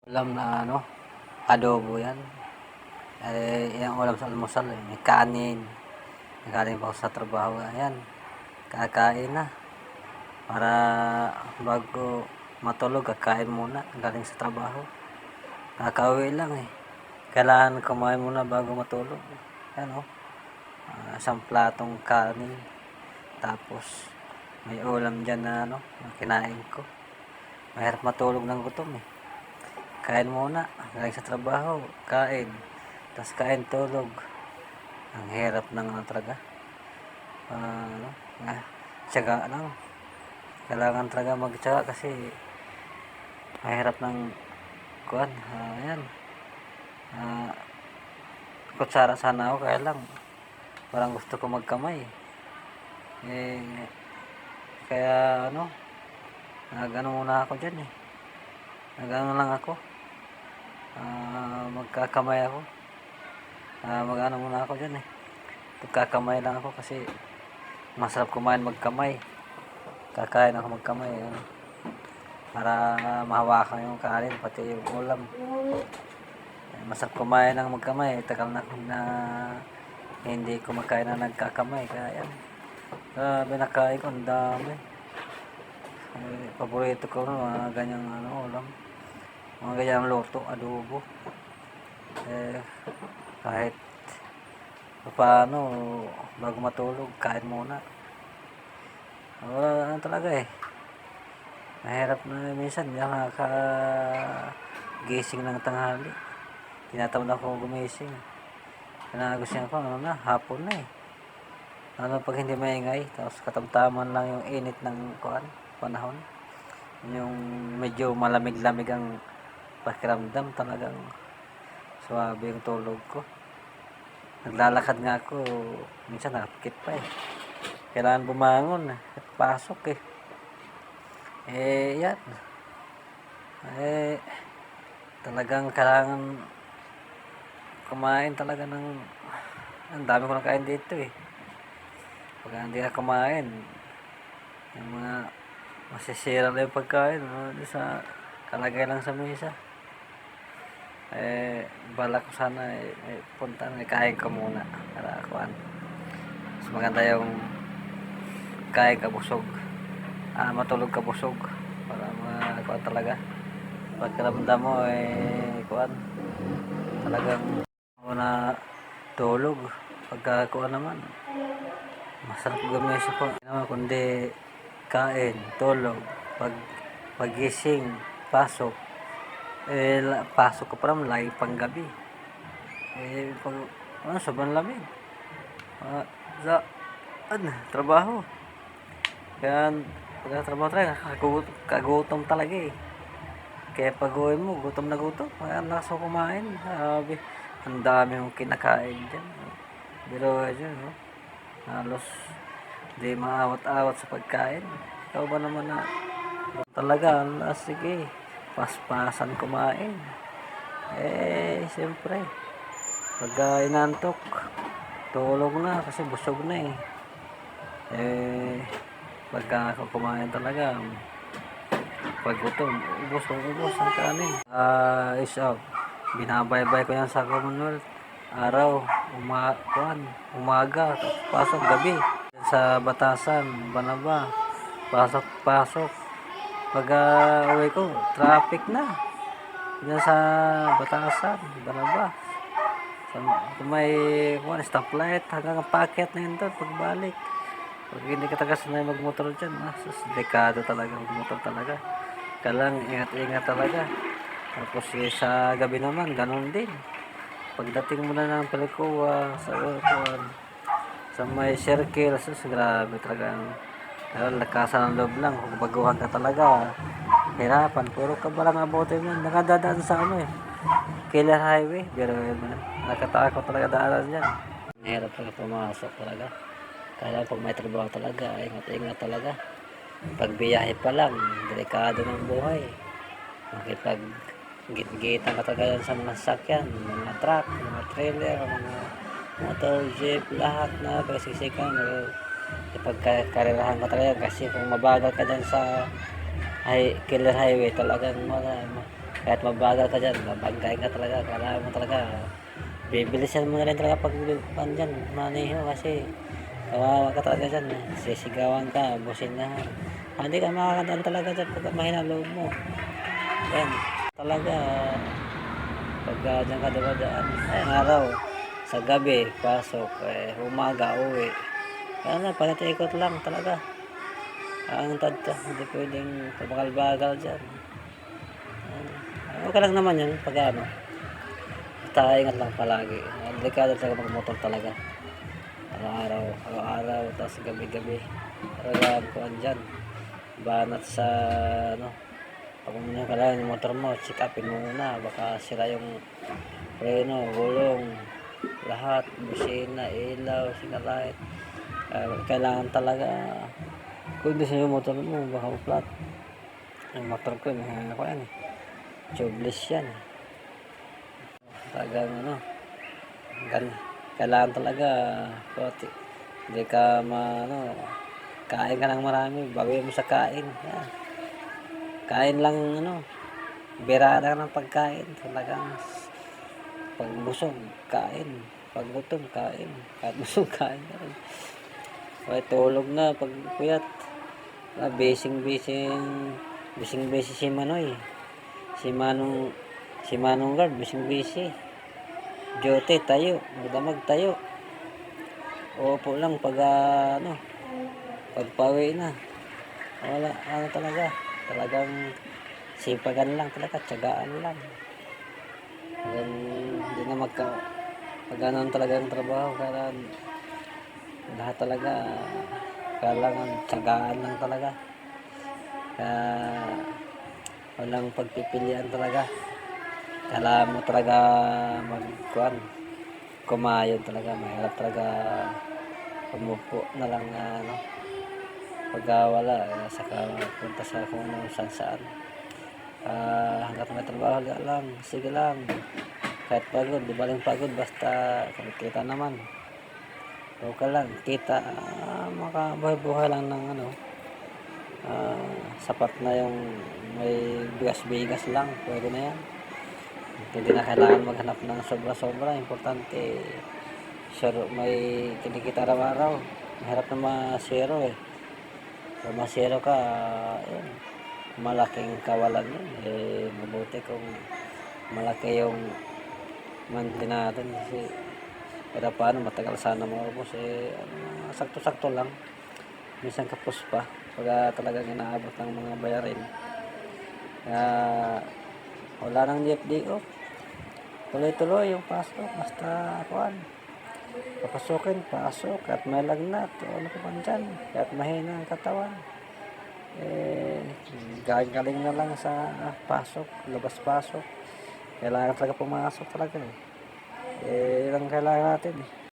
Ulam na ano, adobo yan. Yung ulam sa almusal, may kanin. Galing pa ako sa trabaho. Ayan, kakain na. Para bago matulog, kakain muna. Galing sa trabaho. Kakauwi lang eh. Kailangan kumain muna bago matulog. Ayan o. Isang platong kanin. Tapos, may ulam dyan na ano, na kinain ko. Mahirap matulog ng gutom eh. Kain muna, galing sa trabaho, kain. Tapos kain, tulog. Ang hirap ng ano talaga. Ano, tiyaga lang. Kailangan talaga magtiyaga kasi mahirap ng kuan. Ayan. Kutsara sana ako, kaya lang parang gusto ko magkamay. Kaya ano, nagano muna ako dyan eh. Nagano lang ako. Magkakamay ako. Magano muna ako dyan eh. Magkakamay lang ako kasi masarap kumain magkamay. Kakain ako magkamay. Para mahawakan yung kanin, pati yung ulam. Masarap kumain ng magkamay. Tagal na ako na hindi kumakain na nagkakamay. Kaya yan. Binakain ko, ang dami. Paborito ko mga ganyang ulam. Mga ganyang luto, adobo. Kahit paano, bago matulog, kain muna. Wala talaga eh. Mahirap na minsan, hindi nakakagising ng tanghali. Tinatamad ako gumising. Gusto ko, hapon na eh. Pag hindi maingay, tapos katamtaman lang yung init ng panahon. Yung medyo malamig-lamig ang pakiramdam, talagang swabe yung tulog ko. Naglalakad nga ako, minsan nakapikit pa eh. Kailangan bumangon at pasok eh. Yan. Talagang kailangan kumain talaga ng, ang dami ko nang kain dito eh. Pag hindi ka kumain, yung mga masisira lang yung pagkain, sa kalagay lang sa mesa. Balak ko sana punta na kain ka muna para kuan. Mas maganda yung kain ka busog. Matulog ka busog para kuan talaga. Pagkaramdam mo kuan talagang na tulog. Pagka kuan naman masarap gumisa po naman, kundi kain, tulog, pagising, pasok. Pasok ko pa naman lagi pang gabi. Sobrang lamig. Trabaho. Kaya pagkatrabaho talaga, kagutom talaga eh. Kaya pag uwi mo, gutom na gutom. Kaya ang lakas ko kumain. Sabi, ang dami mong kinakain dyan. Pero dyan, halos di maawat-awat sa pagkain. Ikaw ba naman na talaga, sige, paspasan kumain. Siyempre, pag inantok, tulog na kasi busog na eh. Pagka ako kumain talaga, pag gutom, ubos ang kanin. Binabaybay ko yan sa Commonwealth. Araw, umaga, pasok gabi. Sa Batasan, Banaba, pasok. Pag uwi ko, traffic na. Diyan sa Batasan, Banaba. Kung may stoplight, hanggang packet na yun doon, pagbalik. Pag hindi ka sanay magmotor dyan, dekado talaga, magmotor talaga. Kailang ingat-ingat talaga. Tapos sa gabi naman, ganun din. Pagdating mo na ng Palikuwa, sa may circle, grabe talaga. Lakasan ng loob lang, kung baguhan ka talaga, hirapan. Puro ka ba lang abote mo, nakadadaan sa Killer Highway. Pero nakatakot talaga daanan dyan. Hirap talaga pumasok talaga. Kaya pag may trabaho talaga, ingat-ingat talaga. Pag biyahe pa lang, delikado ng buhay. Makipag git-gitan ka talaga sa mga sasakyan, mga truck, mga trailer, mga motor, jeep, lahat na pagsisikan. Pagkakarirahan ka talaga kasi kung mabagal ka dyan sa Killer Highway, talagang Kahit mabagal ka dyan, mabangkain ka talaga. Kailangan mo talaga, bibilisan mo na rin talaga pag dyan, maniho kasi kawawa ka talaga dyan. Sisigawan ka, businahan. Hindi ka makakadaan talaga dyan pag mahina loob mo. Yan, talaga, pag dyan ka dumadaan, ay araw, sa gabi, pasok, umaga, uwi. Kaya na, pagkatiikot lang talaga. Ang tadta, hindi pwedeng pabagal-bagal dyan. Okay lang naman yan, pag ano. Basta ingat lang palagi. Delikado talaga magmotor talaga. Araw-araw, tapos gabi-gabi. Talaga kuhan dyan. Banat sa, ano, pag umunyo ka lang yung motor mo, check upin mo muna. Baka sira yung preno, gulong, lahat, busina, ilaw, sinalight. Kailangan talaga, kung hindi sa'yo yung motor mo, baka uplat. Yung motor ko, ako yan eh. Tubeless yan. Talagang ano, kailangan talaga, pati, hindi ka kain ka ng marami, bawi mo sa kain. Yan. Kain lang, birada ka ng pagkain. Talagang, pag busog, kain. Pag gutom, kain. Kahit busog, kain ka rin. Okay, tulog na, pag puyat. Bising si Manoy. Si Manong Guard, bising. Jote, tayo. Magdamag tayo. Opo lang pag pagpawi na. Wala, talaga. Talagang sipagan lang talaga, tiyagaan lang. Hindi na pag ganun talaga ang trabaho, kailangan lahat talaga, kailangan tiyagaan lang talaga. Kaya walang pagpipilian talaga. Kailangan mo talaga kumayod talaga. Mahirap talaga umupo na lang pag wala, saka punta sa kung ano saan. Hanggat may trabaho lang, sige lang. Kahit pagod, di baling pagod, basta kita naman. Okay lang, kita, makabuhay-buhay lang ng sapat na yung may bigas-bigas lang, pwede na yan. Hindi na kailangan maghanap ng sobra-sobra. Importante, sure, may kinikita araw-araw. Mahirap na masero eh. Kung masero ka, malaking kawalan yun. Mabuti kung malaki yung monthly natin. Kasi para paano, matagal sana maubos. Sakto-sakto lang. Minsan kapos pa. Pag talagang inaabot ng mga bayarin. Wala nang DFDO. Tuloy-tuloy yung pasok. Basta papasukin, pasok. At may lagnat. Ano pa man dyan. At mahina ang katawan. Gagaling na lang sa pasok. Labas-pasok. Kailangan talaga pumasok talaga. Yun ang kailangan natin